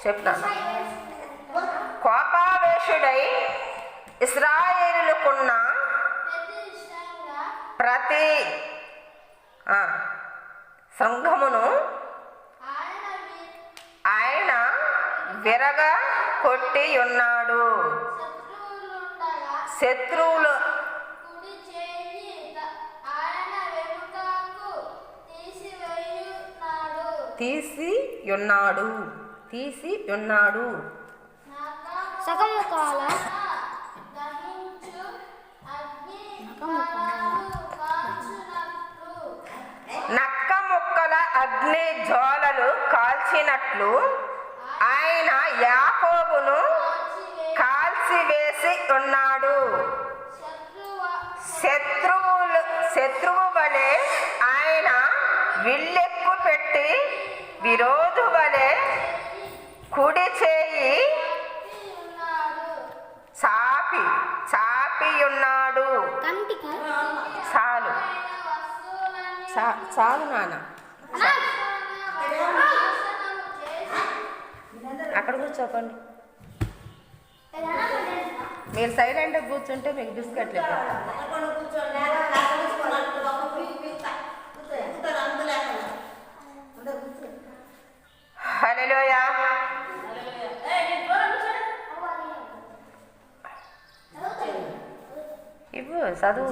చెప్తాను. కోపావేశుడై ఇశ్రాయేలుకున్న ప్రతి సంఘమును ఆయన విరగ కొట్టి ఉన్నాడు. శత్రువులు తీసి ఉన్నాడు. నక్క ముక్కల అగ్ని జ్వాలలు కాల్చినట్లు ఆయన యాకోబును కాల్చివేసి ఉన్నాడు. శత్రువు వలె ఆయన విల్లెక్కు పెట్టి విరోధు వలె కుడి చేయి చాపి ఉన్నాడు. చాలు నాన్న, అక్కడ కూర్చోకండి. మీరు సైలెంట్గా కూర్చుంటే మీకు బిస్కెట్లు హల్లెలూయా. ఇవ్వు చదువు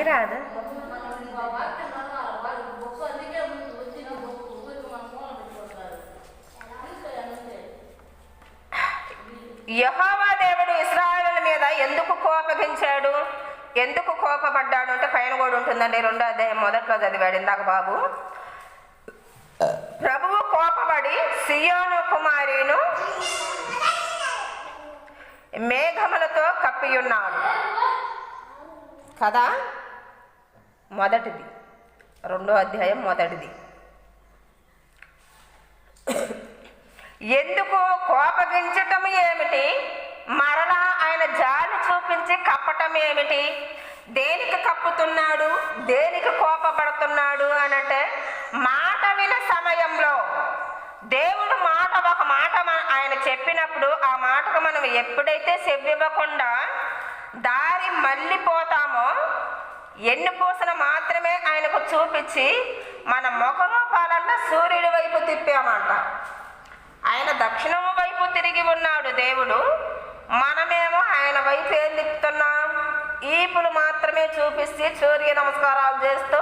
రాదు. యెహోవా దేవుడు ఇశ్రాయేలు మీద ఎందుకు కోపగించాడు, ఎందుకు కోపపడ్డాడు అంటే పైన కూడా ఉంటుందండి. 2వ అధ్యాయం మొదట్లో చదివాడు ఇందాక బాబు. ప్రభువు కోపపడి సియోను కుమారిను మేఘములతో కప్పి ఉన్నాడు కదా. మొదటిది 2వ అధ్యాయం మొదటిది. ఎందుకు కోపగించటం ఏమిటి, మరలా ఆయన జాలి చూపించి కప్పటం ఏమిటి, దేనికి కప్పుతున్నాడు, దేనికి కోపపడుతున్నాడు అనంటే మాట విన సమయంలో దేవుడు ఒక మాట ఆయన చెప్పినప్పుడు ఆ మాటకు మనం ఎప్పుడైతే చెవివ్వకుండా దారి మళ్ళీపోతామో ఎన్నుపూసన మాత్రమే ఆయనకు చూపించి మన ముఖ రూపాలన్నా సూర్యుడి వైపు తిప్పామంట. ఆయన దక్షిణం వైపు తిరిగి ఉన్నాడు దేవుడు, మనమేమో ఆయన వైపు ఏం తిప్పుతున్నాం, ఈపులు మాత్రమే చూపిస్తే సూర్య నమస్కారాలు చేస్తూ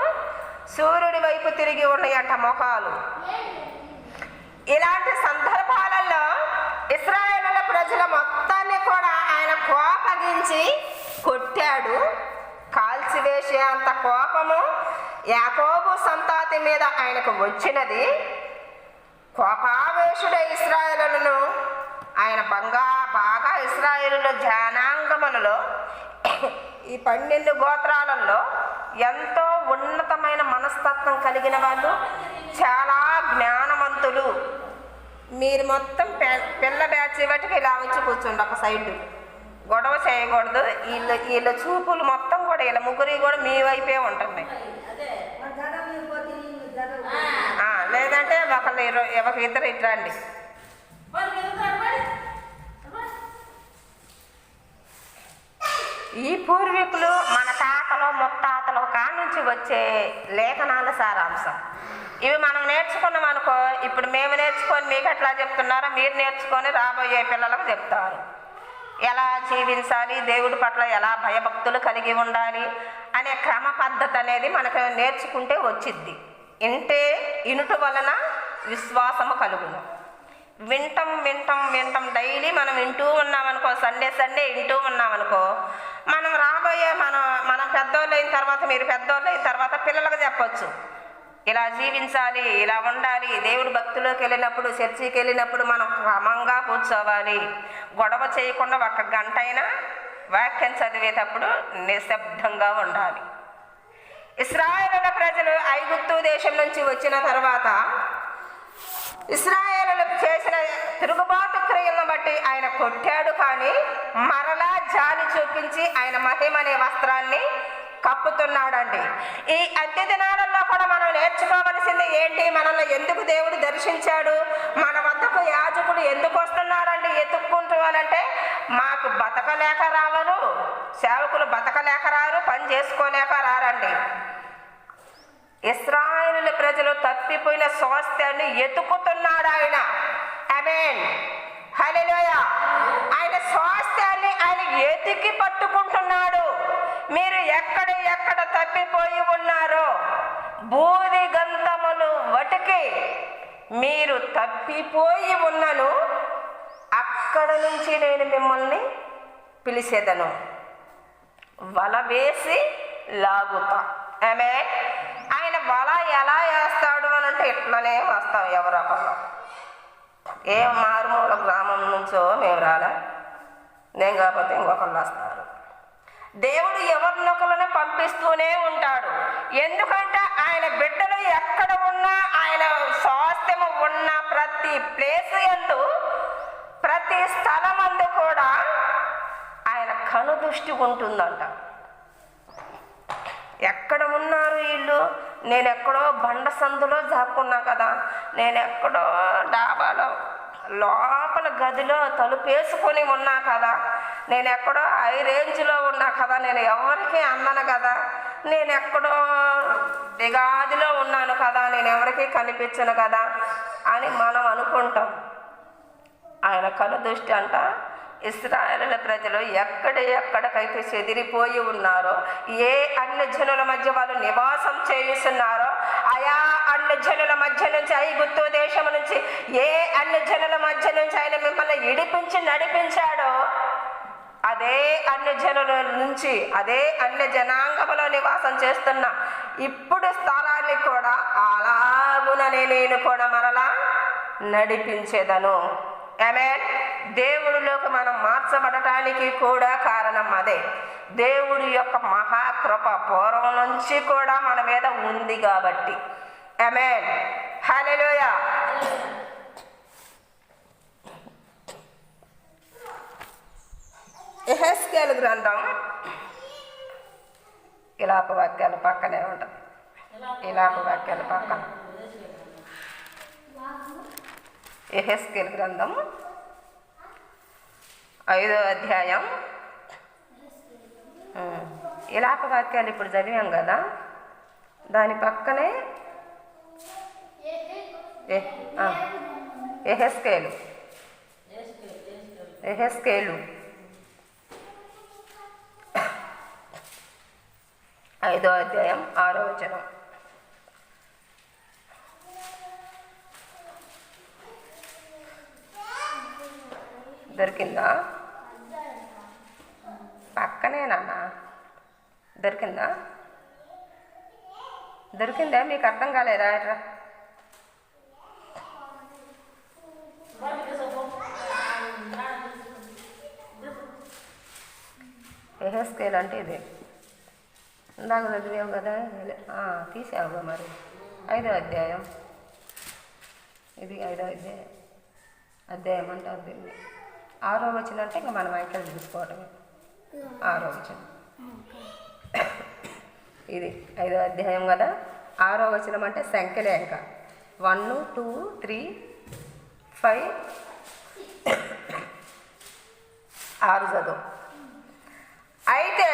సూర్యుడి వైపు తిరిగి ఉన్నాయంట ముఖాలు. ఇలాంటి సందర్భాలలో ఇశ్రాయేలు ప్రజల మొత్తాన్ని కూడా ఆయన కోపగించి కొట్టాడు. కాల్చివేసే అంత కోపము యాకోబు సంతాతి మీద ఆయనకు వచ్చినది. కోపావేశుడ ఇశ్రాయేలును ఆయన బాగా ఇశ్రాయేలు జనాంగములలో ఈ 12 గోత్రాలలో ఎంతో ఉన్నతమైన మనస్తత్వం కలిగిన వాళ్ళు, చాలా జ్ఞానవంతులు. మీరు మొత్తం పిల్ల బ్యాచ్ బట్టి ఇలా వచ్చి కూర్చోండి ఒక సైడ్, గొడవ చేయకూడదు. వీళ్ళ చూపులు మొత్తం కూడా వీళ్ళ ముగ్గురి కూడా మీ వైపే ఉంటున్నాయి. లేదంటే ఇద్దరు ఇట్రండి. ఈ పూర్వీకులు మన తాతలు ముత్తాతలు కాడి నుంచి వచ్చే లేఖనాల సారాంశం ఇవి. మనం నేర్చుకున్నాం అనుకో, ఇప్పుడు మేము నేర్చుకొని మీకు ఎట్లా చెప్తున్నారో మీరు నేర్చుకొని రాబోయే పిల్లలకు చెప్తారు. ఎలా జీవించాలి, దేవుడి పట్ల ఎలా భయభక్తులు కలిగి ఉండాలి అనే క్రమ పద్ధతి అనేది మనకు నేర్చుకుంటే వచ్చిద్ది. ఇనుట వలన విశ్వాసము కలుగును. వింటాం డైలీ మనం వింటూ ఉన్నామనుకో, సండే వింటూ ఉన్నామనుకో, మనం రాబోయే మనం పెద్దోళ్ళు అయిన తర్వాత, మీరు పెద్దోళ్ళు అయిన తర్వాత పిల్లలకు చెప్పొచ్చు, ఇలా జీవించాలి, ఇలా ఉండాలి. దేవుడు భక్తిలోకి వెళ్ళినప్పుడు, చర్చికి వెళ్ళినప్పుడు మనం క్రమంగా కూర్చోవాలి, గొడవ చేయకుండా 1 గంట అయినా వాక్యం చదివేటప్పుడు నిశ్శబ్దంగా ఉండాలి. ఇశ్రాయేలు ప్రజలు ఐగుప్తు దేశం నుంచి వచ్చిన తర్వాత ఇశ్రాయేలు చేసిన తిరుగుబాటు క్రియలను బట్టి ఆయన కొట్టాడు, కానీ మరలా జాలి చూపించి ఆయన మహిమ అనే వస్త్రాన్ని కప్పుతున్నాడండి. ఈ అంత్య దినాలలో కూడా మనం నేర్చుకోవలసింది ఏంటి? మనల్ని ఎందుకు దేవుడు దర్శించాడు? మన వద్దకు యాజకులు ఎందుకు వస్తున్నారండి ఎత్తుక్కుంటూ అనంటే, మాకు బతకలేక రావరు, సేవకులు బతకలేక రారు, పని చేసుకోలేక రారండి. ఇశ్రాయేలు ప్రజలు తప్పిపోయిన స్వాస్థ్యాన్ని ఎత్తుకుతున్నాడు ఆయన. ఆమేన్, హల్లెలూయా. ఆయన స్వాస్థ్యాన్ని ఆయన ఎతికి పట్టుకుంటున్నాడు. మీరు ఎక్కడ తప్పిపోయి ఉన్నారో బూది గంధములు వటికి మీరు తప్పిపోయి ఉన్నను, అక్కడ నుంచి నేను మిమ్మల్ని పిలిచేదను, వల వేసి లాగుతా. ఆమేన్. ఆయన వల ఎలా వేస్తాడు అని అంటే ఇట్లనే వస్తాం. ఎవరొకళ్ళు ఏ మారుమూల గ్రామం నుంచో మేము రాలే, నేను కాకపోతే ఇంకొకళ్ళు వస్తారు. దేవుడు ఎవరినొకరిని పంపిస్తూనే ఉంటాడు. ఎందుకంటే ఆయన బిడ్డలు ఎక్కడ ఉన్నా, ఆయన స్వాస్థ్యము ఉన్న ప్రతి ప్లేస్ యందు, ప్రతి స్థలమందు కూడా ఆయన కనుదృష్టి ఉంటుందంట. ఎక్కడ ఉన్నారు వీళ్ళు? నేను ఎక్కడో బండ సందులో దాక్కున్నా కదా, నేను ఎక్కడో డాబాలో లోపల గదిలో తలుపేసుకొని ఉన్నా కదా, నేను ఎక్కడో హై రేంజ్లో ఉన్నా కదా, నేను ఎవరికి అందను కదా, నేను ఎక్కడో దిగాదిలో ఉన్నాను కదా, నేను ఎవరికి కనిపించను కదా అని మనం అనుకుంటాం. ఆయన కనుదృష్టి అంట ఇశ్రాయేలు ప్రజలు ఎక్కడికైతే చెదిరిపోయి ఉన్నారో, ఏ అన్ని జనుల మధ్య వాళ్ళు నివాసం చేస్తున్నారో, ఆయా అన్ని జనుల మధ్య నుంచి, ఐగుప్తు దేశం నుంచి ఏ అన్ని జనుల మధ్య నుంచి ఆయన మిమ్మల్ని ఇడిపించి నడిపించాడో, అదే అన్ని జనుల నుంచి, అదే అన్ని జనాంగములో నివాసం చేస్తున్న ఇప్పుడు స్థలాన్ని కూడా అలాగుననే నేను కూడా మరలా నడిపించేదను. ఆమేన్. దేవుడిలోకి మనం మార్చబడటానికి కూడా కారణం అదే. దేవుడి యొక్క మహాకృప పూర్వం నుంచి కూడా మన మీద ఉంది కాబట్టి. ఆమేన్, హల్లెలూయా. యెహెజ్కేలు గ్రంథం ఇలాప వాక్యాల పక్కనే ఉంటుంది. ఇలాప వాక్యాల పక్కన యెహెజ్కేలు గ్రంథం 5వ అధ్యాయం. ఇలాప వాక్యాలు ఇప్పుడు చదివాం కదా, దాని పక్కనే యెహెజ్కేలు 5వ అధ్యాయం 6వ వచనం. దొరికిందా? పక్కనే నాన్న. దొరికిందా? మీకు అర్థం కాలేదా? ఎట్రా యెహెజ్కేలు అంటే ఇదే. ఇందాక చదివావు కదా, తీసావుగా మరి. 5వ అధ్యాయం ఇది. 5వ అధ్యాయం అంటారు దీన్ని. 6వ వచనం అంటే ఇంకా మనం అంకెలు తీసుకోవటమే. 6వ వచనం ఇది. 5వ అధ్యాయం కదా, 6వ వచనం అంటే సంఖ్యలే. ఇంకా 1, 2, 3, 5, 6 చదువు. అయితే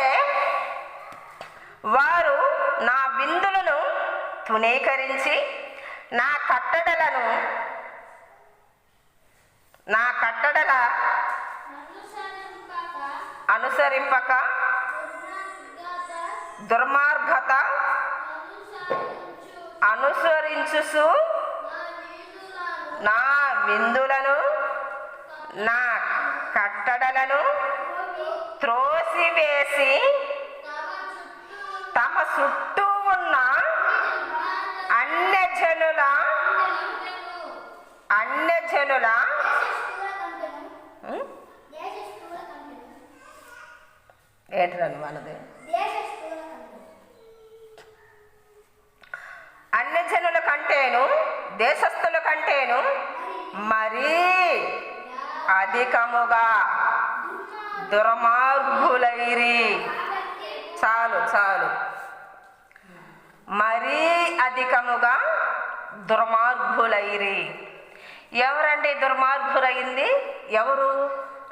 వారు నా విందులను తునీకరించి నా కట్టడల అనుసరింపక దుర్మార్గత అనుసరించుసు నా విందులను నా కట్టడలను త్రోసివేసి తమ చుట్టూ ఉన్న అన్యజనుల ఏంటని మనది అన్యజనుల కంటేను దేశస్థుల కంటేను మరీ అధికముగా దుర్మార్గులైరి. చాలు చాలు. మరీ అధికముగా దుర్మార్గులైరి. ఎవరండి దుర్మార్గులైంది? ఎవరు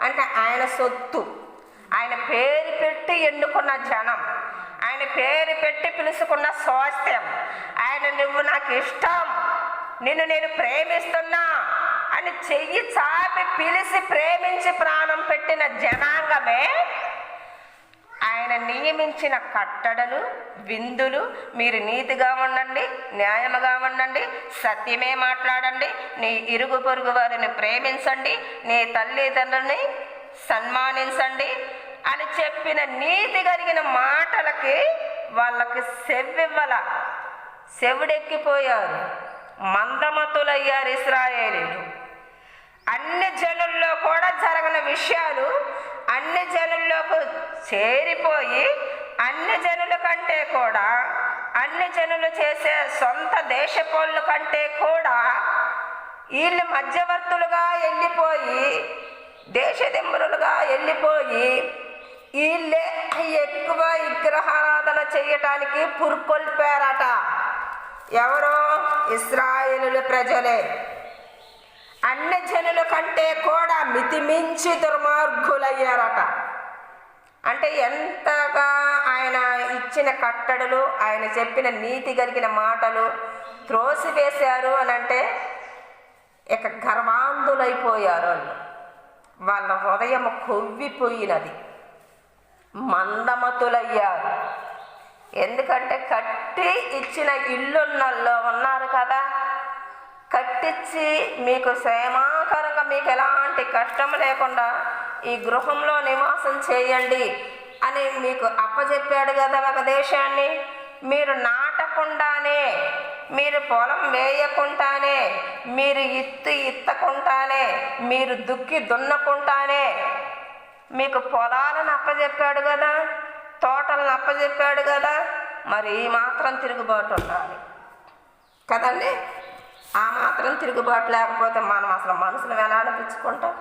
అంటే ఆయన సొత్తు, ఆయన పేరు పెట్టి ఎన్నుకున్న జనం, ఆయన పేరు పెట్టి పిలుచుకున్న స్వాస్థ్యం, ఆయన నువ్వు నాకు ఇష్టం, నిన్ను నేను ప్రేమిస్తున్నా అని చెయ్యి చాపి పిలిచి ప్రేమించి ప్రాణం పెట్టిన జనాంగమే ఆయన నియమించిన కట్టడలు, విందులు. మీరు నీతిగా ఉండండి, న్యాయముగా ఉండండి, సత్యమే మాట్లాడండి, నీ ఇరుగు పొరుగు వారిని ప్రేమించండి, నీ తల్లిదండ్రులని సన్మానించండి అని చెప్పిన నీతి కలిగిన మాటలకి వాళ్ళకి చెవుడెక్కిపోయారు, మందమతులయ్యారు ఇశ్రాయేలీలు. అన్ని జనుల్లో కూడా జరగని విషయాలు అన్ని జనుల్లోకి చేరిపోయి అన్ని జనుల కంటే కూడా, అన్ని జనులు చేసే సొంత దేశపోళ్ళ కంటే కూడా వీళ్ళు మధ్యవర్తులుగా వెళ్ళిపోయి, దేశదిమ్మరులుగా వెళ్ళిపోయి వీళ్ళే ఎక్కువ విగ్రహారాధన చేయటానికి పురుకొల్పారట. ఎవరో? ఇశ్రాయేలు ప్రజలే. అన్ని జనుల కంటే కూడా మితిమించి దుర్మార్గులయ్యారట. అంటే ఎంతగా ఆయన ఇచ్చిన కట్టడలు, ఆయన చెప్పిన నీతి కలిగిన మాటలు త్రోసివేశారు అని అంటే ఇక గర్వాంధులైపోయారు వాళ్ళు. వాళ్ళ హృదయం కొవ్విపోయినది, మందమతులయ్యారు. ఎందుకంటే కట్టి ఇచ్చిన ఇల్లున్నల్లో ఉన్నారు కదా, కట్టించి మీకు క్షేమాకరంగా మీకు ఎలాంటి కష్టం లేకుండా ఈ గృహంలో నివాసం చేయండి అని మీకు అప్పచెప్పాడు కదా ఒక దేశాన్ని. మీరు నాటకుండానే, మీరు పొలం వేయకుండానే, మీరు ఇత్తకుండానే, మీరు దున్నకుండానే మీకు పొలాలను అప్పచెప్పాడు కదా, తోటలను అప్పచెప్పాడు కదా. మరి ఈ మాత్రం తిరుగుబాటు ఉండాలి కదండి. ఆ మాత్రం తిరుగుబాటు లేకపోతే మనం అసలు మనసును ఎలా అనిపించుకుంటాం?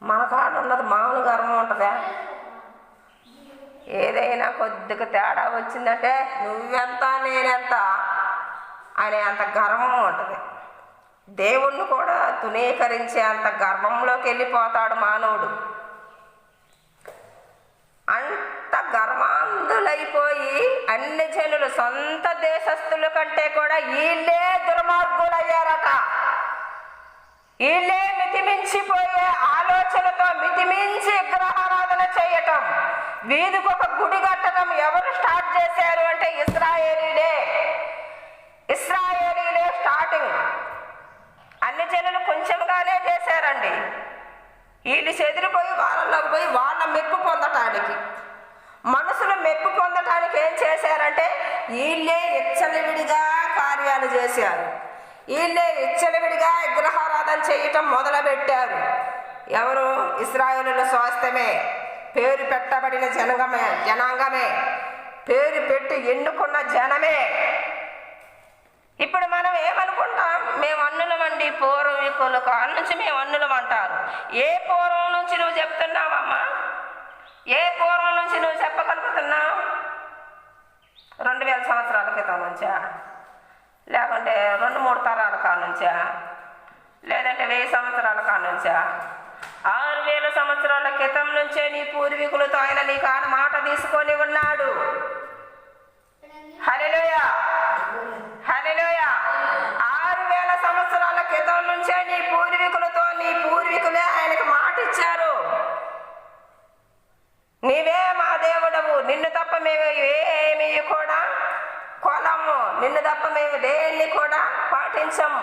మన కాడ ఉన్నది మామూలు గర్వం ఉంటుందా? ఏదైనా కొద్దిగా తేడా వచ్చిందంటే నువ్వెంత నేనెంత అనే అంత గర్వం ఉంటుంది. దేవుణ్ణి కూడా తునీకరించే అంత గర్వంలోకి వెళ్ళిపోతాడు మానవుడు. అంత గర్వాంధులైపోయి అన్ని జనులు సొంత దేశస్తుల కంటే కూడా వీళ్ళే దుర్మార్గులయ్యారట. వీళ్ళే మితిమించిపోయే ఆలోచనతో మితిమించి విగ్రహారాధన చేయటం, వీధికి ఒక గుడి కట్టడం ఎవరు స్టార్ట్ చేశారు అంటే ఇశ్రాయేలీలే. ఇశ్రాయేలీలే స్టార్టింగ్. అన్ని జనులు కొంచెంగానే చేశారండి. వీళ్ళు చెదిరిపోయి వాళ్ళలోకి పోయి వాళ్ళ మెప్పు పొందటానికి, మనసులో మెప్పు పొందటానికి ఏం చేశారంటే వీళ్ళే విచ్చలవిడిగా కార్యాలు చేశారు. వీళ్ళే విచ్చలవిడిగా విగ్రహారాధన చేయటం మొదలుపెట్టారు. ఎవరు? ఇశ్రాయేలుల స్వాస్థ్యమే, పేరు పెట్టబడిన జనాంగమే, పేరు పెట్టి ఎన్నుకున్న జనమే. ఇప్పుడు మనం ఏమనుకుంటాం? మేము అన్నులమండి, పూర్వీకుల కాళ్ళ నుంచి మేము అన్నులం అంటారు. ఏ పూర్వం నుంచి నువ్వు చెప్తున్నావమ్మా? ఏ పూర్వం నుంచి నువ్వు చెప్పగలుగుతున్నావు? 2000 సంవత్సరాల క్రితం నుంచా? లేకుంటే 2-3 తరాల కాడ నుంచా? లేదంటే 1000 సంవత్సరాల కాడ నుంచా? 6000 సంవత్సరాల క్రితం నుంచే నీ పూర్వీకులతో ఆయన నీ కాడ మాట తీసుకొని ఉన్నాడు. హల్లెలూయా, హల్లెలూయా. 6000 సంవత్సరాల క్రితం నుంచే నీ పూర్వీకులే ఆయనకు మాట ఇచ్చారు. నీవే మా దేవుడవు, నిన్ను తప్ప మేము ఏమీ కూడా కొలము, నిన్ను తప్ప మేము దేన్ని కూడా పాటించము,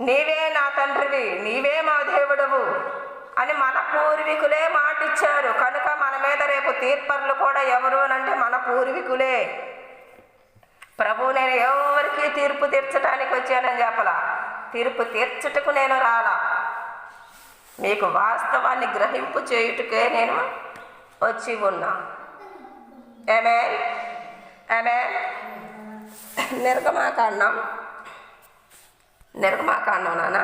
నీవే నా తండ్రివి, నీవే మా దేవుడవు అని మన పూర్వీకులే మాటిచ్చారు. కనుక మన మీద రేపు తీర్పర్లు కూడా ఎవరు అంటే మన పూర్వీకులే. ప్రభు నేను ఎవరికి తీర్పు తీర్చడానికి వచ్చానని చెప్పలా, తీర్పు తీర్చుటకు నేను రాలా, మీకు వాస్తవాన్ని గ్రహింపు చేయుటకే నేను వచ్చి ఉన్నా. ఆమేన్, ఆమేన్. నిర్గమాకాండం నాన్న